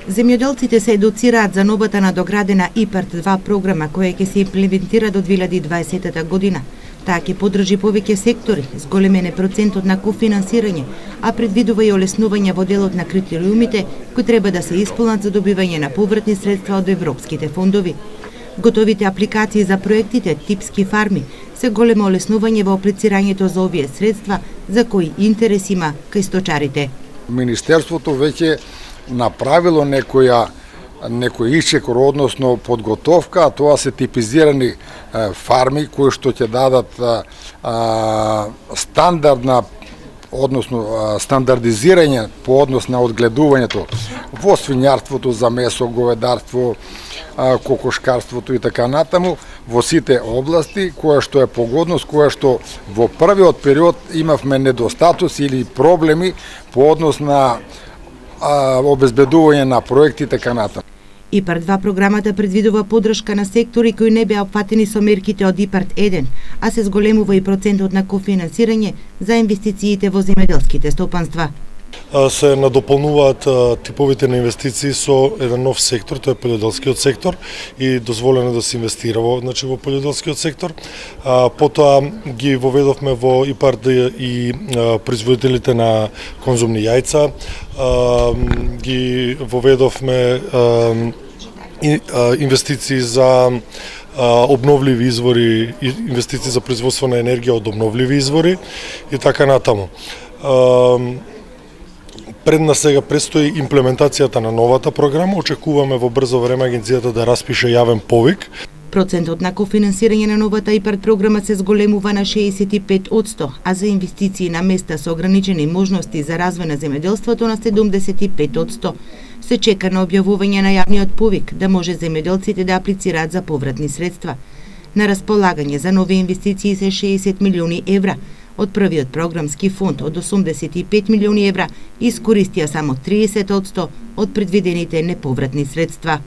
Земјоделците се едуцираат за новата надоградена ИПАРД-2 програма која ќе се имплементира до 2020 година. Таа ќе поддржи повеќе сектори, зголемен е процентот на кофинансирање, а предвидува и олеснување во делот на критериумите кои треба да се исполнат за добивање на повратни средства од европските фондови. Готовите апликации за проектите типски фарми се големо олеснување во аплицирањето за овие средства, за кои интерес има кај сточарите. Министерството веќе направило некој исчекор, односно подготовка, а тоа се типизирани фарми кои што ќе дадат стандардна, односно стандардизирање по однос на одгледувањето во свињарството, за месо, говедарство, кокошкарството и така натаму, во сите области, која што е погодност, која што во првиот период имавме недостатоци или проблеми по однос на обезбедување на проекти и така натаму. ИПАРД-2 програмата предвидува поддршка на сектори кои не беа опфатени со мерките од ИПАРД-1, а се зголемува и процентот на кофинансирање за инвестициите во земјоделските стопанства. Се надополнуваат типовите на инвестиции со еден нов сектор, тоа е полјоделскиот сектор, и дозволено да се инвестира во полјоделскиот сектор. Потоа ги воведовме во ИПАРД и производителите на конзумни јајца, ги воведовме инвестиции за обновливи извори, инвестиции за производство на енергија од обновливи извори и така натаму. Пред нас сега предстои имплементацијата на новата програма. Очекуваме во брзо време агенцијата да распише јавен повик. Процентот на кофинансирање на новата ИПАРД програма се зголемува на 65%, а за инвестиции на места со ограничени можности за развој на земјоделството на 75%. Се чека на објавување на јавниот повик да може земјоделците да аплицираат за повратни средства. На располагање за нови инвестиции се 60 милиони евра. Од првиот програмски фонд од 85 милиони евра искористија само 30% од предвидените неповратни средства.